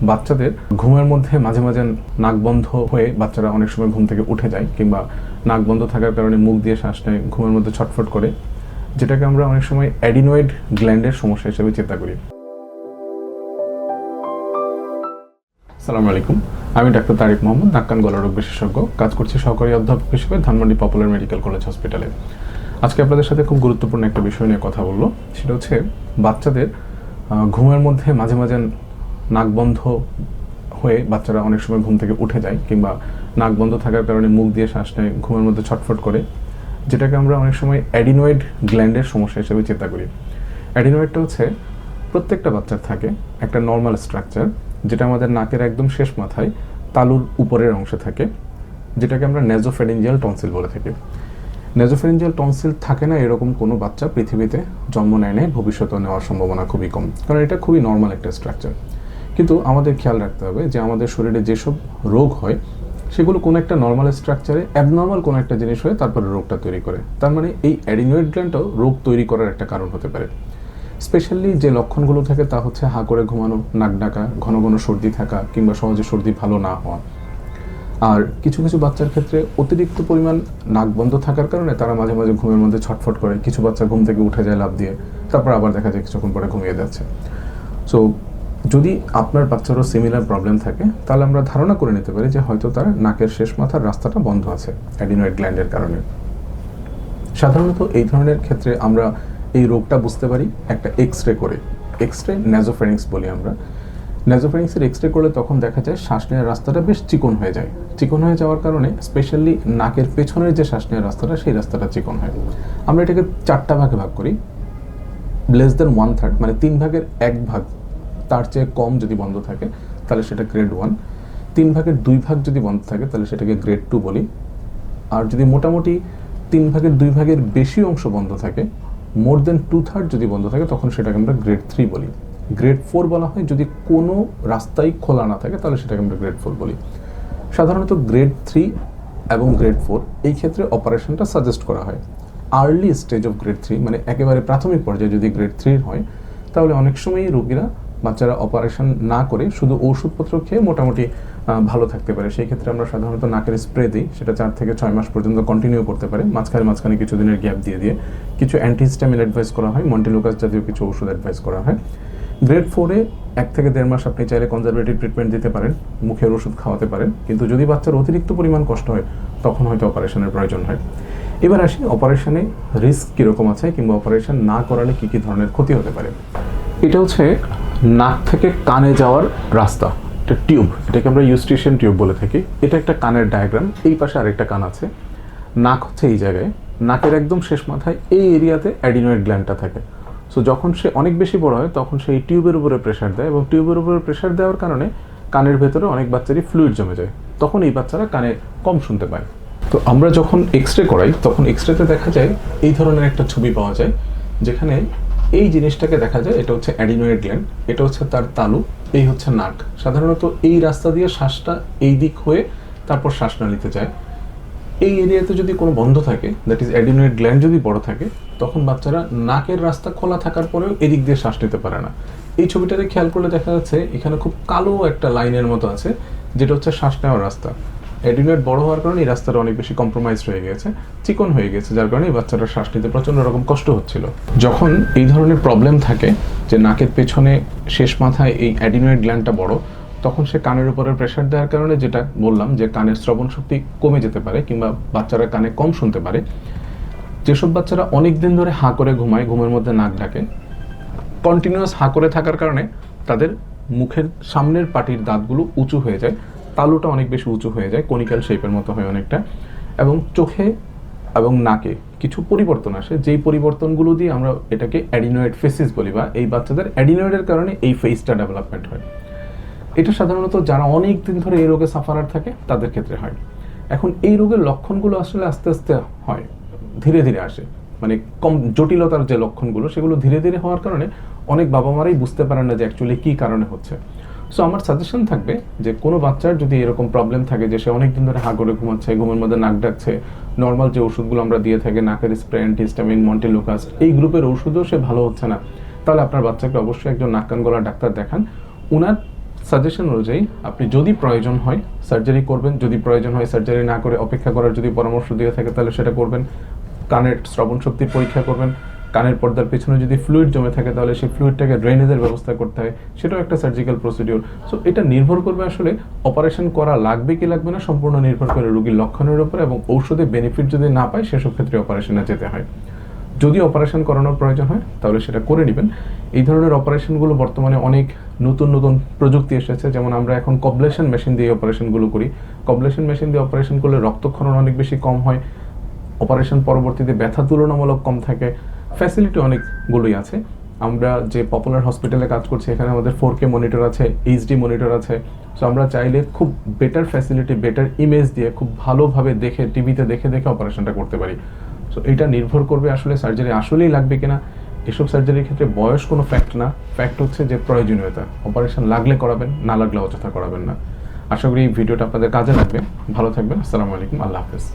বাচ্চাদের ঘুমের মধ্যে মাঝে মাঝে নাক বন্ধ হয়ে বাচ্চারা অনেক সময় ঘুম থেকে উঠে যায়, কিংবা নাক বন্ধ থাকার কারণে মুখ দিয়ে শ্বাস নেয়, ঘুমের মধ্যে ছটফট করে, যেটাকে আমরা অনেক সময় অ্যাডিনয়েড গ্ল্যান্ডের সমস্যা হিসেবে চিন্তা করি। আসসালামু আলাইকুম, আমি ডাক্তার তারিক মোহাম্মদ, নাক কান গলা রোগ বিশেষজ্ঞ, কাজ করছি সহকারী অধ্যাপক হিসেবে ধানমন্ডি পপুলার মেডিকেল কলেজ হসপিটালে। আজকে আপনাদের সাথে খুব গুরুত্বপূর্ণ একটা বিষয় নিয়ে কথা বলবো। সেটা হচ্ছে বাচ্চাদের ঘুমের মধ্যে মাঝে মাঝে নাক বন্ধ হয়ে বাচ্চারা অনেক সময় ঘুম থেকে উঠে যায়, কিংবা নাক বন্ধ থাকার কারণে মুখ দিয়ে শ্বাস নেয়, ঘুমের মধ্যে ছটফট করে, যেটাকে আমরা অনেক সময় অ্যাডিনয়েড গ্ল্যান্ডের সমস্যা হিসেবে চিন্তা করি। অ্যাডিনয়েডটা হচ্ছে প্রত্যেকটা বাচ্চার থাকে একটা নর্মাল স্ট্রাকচার, যেটা আমাদের নাকের একদম শেষ মাথায় তালুর উপরের অংশে থাকে, যেটাকে আমরা নেজোফ্যারিঞ্জিয়াল টনসিল বলে থাকি। নেজোফ্যারিঞ্জিয়াল টনসিল থাকে না এরকম কোনো বাচ্চা পৃথিবীতে জন্ম নেয় নেয়, ভবিষ্যতেও নেওয়ার সম্ভাবনা খুবই কম, কারণ এটা খুবই নর্মাল একটা স্ট্রাকচার। কিন্তু আমাদের খেয়াল রাখতে হবে যে আমাদের শরীরে যেসব রোগ হয় সেগুলো কোনো একটা নর্মাল স্ট্রাকচারে অ্যাবনর্মাল কোনো একটা জিনিস হয়ে তারপরে রোগটা তৈরি করে। তার মানে এই অ্যাডিনয়েড গ্ল্যান্ডটাও রোগ তৈরি করার একটা কারণ হতে পারে। স্পেশালি যে লক্ষণগুলো থাকে তা হচ্ছে হাঁ করে ঘুমানো, নাক ডাকা, ঘন ঘন সর্দি থাকা, কিংবা সহজে সর্দি ভালো না হওয়া। আর কিছু কিছু বাচ্চার ক্ষেত্রে অতিরিক্ত পরিমাণ নাক বন্ধ থাকার কারণে তারা মাঝে মাঝে ঘুমের মধ্যে ছটফট করে, কিছু বাচ্চা ঘুম থেকে উঠে যায় লাফ দিয়ে, তারপর আবার দেখা যায় কিছুক্ষণ পরে ঘুমিয়ে যাচ্ছে। সো যদি আপনার বাচ্চারও সিমিলার প্রবলেম থাকে তাহলে আমরা ধারণা করে নিতে পারি যে হয়তো তার নাকের শেষ মাথার রাস্তাটা বন্ধ আছে অ্যাডিনয়েড গ্ল্যান্ডের কারণে। সাধারণত এই ধরনের ক্ষেত্রে আমরা এই রোগটা বুঝতে পারি একটা এক্সরে করে। এক্সরে নেজোফ্যারিংস বলি আমরা। নেজোফ্যারিংসের এক্সরে করলে তখন দেখা যায় শ্বাস নেওয়ার রাস্তাটা বেশ চিকন হয়ে যায়। চিকন হয়ে যাওয়ার কারণে স্পেশালি নাকের পেছনের যে শ্বাস নেওয়ার রাস্তাটা, সেই রাস্তাটা চিকন হয়। আমরা এটাকে 4টা ভাগে ভাগ করি। লেস দেন 1/3 মানে 3 ভাগের 1 ভাগ তার চেয়ে কম যদি বন্ধ থাকে তাহলে সেটা গ্রেড 1। 3 ভাগের 2 ভাগ যদি বন্ধ থাকে তাহলে সেটাকে গ্রেড 2 বলি। আর যদি মোটামুটি 3 ভাগের 2 ভাগের বেশি অংশ বন্ধ থাকে, মোর দেন 2/3 যদি বন্ধ থাকে, তখন সেটাকে আমরা গ্রেড 3 বলি। গ্রেড 4 বলা হয় যদি কোনো রাস্তাই খোলা না থাকে, তাহলে সেটাকে আমরা গ্রেড 4 বলি। সাধারণত গ্রেড 3 এবং গ্রেড 4 এই ক্ষেত্রে অপারেশনটা সাজেস্ট করা হয়। আর্লি স্টেজ অফ গ্রেড 3 মানে একেবারে প্রাথমিক পর্যায়ে যদি গ্রেড 3 হয়, তাহলে অনেক সময়ই রোগীরা বাচ্চারা অপারেশন না করে শুধু ওষুধপত্র খেয়ে মোটামুটি ভালো থাকতে পারে। সেই ক্ষেত্রে আমরা সাধারণত নাকের স্প্রে দিই, সেটা 4 থেকে 6 মাস পর্যন্ত কন্টিনিউ করতে পারে, মাঝখানে কিছু দিনের গ্যাপ দিয়ে দিয়ে কিছু অ্যান্টিহিস্টামিন অ্যাডভাইস করা হয়, মন্টেলুকাস জাতীয় কিছু ওষুধ অ্যাডভাইস করা হয়। গ্রেড 4-এ 1 থেকে 1.5 মাস আপনি চাইলে কনজারভেটিভ ট্রিটমেন্ট দিতে পারেন, মুখের ওষুধ খাওয়াতে পারেন, কিন্তু যদি বাচ্চার অতিরিক্ত পরিমাণ কষ্ট হয় তখন হয়তো অপারেশনের প্রয়োজন হয়। এবার আসি অপারেশনে রিস্ক কীরকম আছে, কিংবা অপারেশন না করালে কী কী ধরনের ক্ষতি হতে পারে। এটা হচ্ছে নাক থেকে কানে যাওয়ার রাস্তা, একটা টিউব, এটাকে আমরা ইউস্টিশিয়ান টিউব বলে থাকি। এটা একটা কানের ডায়াগ্রাম, এই পাশে আরেকটা কান আছে, নাক হচ্ছে এই জায়গায়, নাকের একদম শেষ মাথায় এই এরিয়াতে অ্যাডিনয়েড গ্ল্যান্ডটা থাকে। সো যখন সে অনেক বেশি বড় হয় তখন সেই টিউবের উপরে প্রেশার দেয়, এবং টিউবের উপরে প্রেশার দেওয়ার কারণে কানের ভেতরে অনেক বাচ্চারই ফ্লুইড জমে যায়, তখন এই বাচ্চারা কানে কম শুনতে পায়। তো আমরা যখন এক্সরে করাই তখন এক্সরেতে দেখা যায় এই ধরনের একটা ছবি পাওয়া যায়, যেখানে এই জিনিসটাকে দেখা যায়, এটা হচ্ছে অ্যাডিনয়েড গ্ল্যান্ড, এটা হচ্ছে তার তালু, এই হচ্ছে নাক। সাধারণত এই রাস্তা দিয়ে শ্বাসটা এই দিক হয়ে তারপর শ্বাসনালীতে যায়। এই এরিয়াতে যদি কোনো বন্ধ থাকে, দ্যাট ইজ অ্যাডিনয়েড গ্ল্যান্ড যদি বড় থাকে, তখন বাচ্চারা নাকের রাস্তা খোলা থাকার পরেও এদিক দিয়ে শ্বাস নিতে পারে না। এই ছবিটাতে খেয়াল করলে দেখা যাচ্ছে এখানে খুব কালো একটা লাইনের মতো আছে, যেটা হচ্ছে শ্বাস নেওয়ার রাস্তা। অ্যাডিনয়েড বড় হওয়ার কারণে এই রাস্তাটা অনেক বেশি কম্প্রোমাইজ হয়ে গেছে, চিকন হয়ে গেছে, যার কারণে এই বাচ্চাটা শ্বাস নিতে প্রচণ্ড রকম কষ্ট হচ্ছিল। যখন এই ধরনের প্রবলেম থাকে যে নাকের পেছনে শেষ মাথায় এই অ্যাডিনয়েড গ্ল্যান্ডটা বড়, তখন সে কানের উপরে প্রেশার দেওয়ার কারণে, যেটা বললাম যে কানের শ্রবণ শক্তি কমে যেতে পারে, কিংবা বাচ্চারা কানে কম শুনতে পারে। যেসব বাচ্চারা অনেক দিন ধরে হাঁ করে ঘুমায়, ঘুমের মধ্যে নাক ডাকে, কন্টিনিউয়াস হাঁ করে থাকার কারণে তাদের মুখের সামনের পাটির দাঁতগুলো উঁচু হয়ে যায়, তালুটা অনেক বেশি উঁচু হয়ে যায়, কনিক্যাল শেপের মতো হয় অনেকটা, এবং চোখে এবং নাকে কিছু পরিবর্তন আসে, যেই পরিবর্তনগুলো দিয়ে আমরা এটাকে অ্যাডিনয়েড ফেসিস বলি, বা এই বাচ্চাদের অ্যাডিনয়েডের কারণে এই ফেসটা ডেভেলপমেন্ট হয়। এটা সাধারণত যারা অনেক দিন ধরে এই রোগে সাফারার থাকে তাদের ক্ষেত্রে হয়। এখন এই রোগের লক্ষণগুলো আসলে আস্তে আস্তে হয়, ধীরে ধীরে আসে, মানে কম জটিলতার যে লক্ষণগুলো সেগুলো ধীরে ধীরে হওয়ার কারণে অনেক বাবা মারাই বুঝতে পারেন না যে অ্যাকচুয়ালি কী কারণে হচ্ছে। সো আমার সাজেশন থাকবে যে কোনো বাচ্চার যদি এরকম প্রবলেম থাকে যে সে অনেক দিন ধরে হাঁ করে ঘুমাচ্ছে, ঘুমের মধ্যে নাক ডাকছে, নর্মাল যে ওষুধগুলো আমরা দিয়ে থাকি, নাকের স্প্রে, অ্যান্টিহিস্টামিন, মন্টেলুকাস, এই গ্রুপের ওষুধও সে ভালো হচ্ছে না, তাহলে আপনার বাচ্চাকে অবশ্যই একজন নাক কান গলা ডাক্তার দেখান। উনার সাজেশন অনুযায়ী আপনি যদি প্রয়োজন হয় সার্জারি করবেন, যদি প্রয়োজন হয় সার্জারি না করে অপেক্ষা করার যদি পরামর্শ দিয়ে থাকে তাহলে সেটা করবেন। কানের শ্রবণ শক্তির পরীক্ষা করবেন। কানের পর্দার পেছনে যদি ফ্লুইড জমে থাকে তাহলে সেই ফ্লুইডটাকে ড্রেনেজের ব্যবস্থা করতে হয়, সেটাও একটা সার্জিক্যাল প্রসিডিওর। সো এটা নির্ভর করবে আসলে অপারেশন করা লাগবে কি লাগবে না, সম্পূর্ণ নির্ভর করে রোগীর লক্ষণের উপর এবং ঔষধে বেনিফিট যদি না পায় সেসব ক্ষেত্রে অপারেশনে যেতে হয়। যদি অপারেশন করানোর প্রয়োজন হয় তাহলে সেটা করে নেবেন। এই ধরনের অপারেশনগুলো বর্তমানে অনেক নতুন নতুন প্রযুক্তি এসেছে, যেমন আমরা এখন কবলেশন মেশিন দিয়ে অপারেশনগুলো করি। কবলেশন মেশিন দিয়ে অপারেশন করলে রক্তক্ষরণ অনেক বেশি কম হয়, অপারেশন পরবর্তীতে ব্যথা তুলনামূলক কম থাকে, ফ্যাসিলিটি অনেকগুলোই আছে। আমরা যে পপুলার হসপিটালে কাজ করছি এখানে আমাদের 4K মনিটর আছে, HD মনিটর আছে। সো আমরা চাইলে খুব বেটার ফ্যাসিলিটি, বেটার ইমেজ দিয়ে খুব ভালোভাবে দেখে টিভিতে দেখে দেখে অপারেশনটা করতে পারি। সো এটা নির্ভর করবে আসলে সার্জারি আসলেই লাগবে কিনা। এসব সার্জারির ক্ষেত্রে বয়স কোনো ফ্যাক্ট না, ফ্যাক্ট হচ্ছে যে প্রয়োজনীয়তা। অপারেশন লাগলে করাবেন, না লাগলে অযথা করাবেন না। আশা করি এই ভিডিওটা আপনাদের কাজে লাগবে। ভালো থাকবেন। আসসালামু আলাইকুম, আল্লাহ হাফেজ।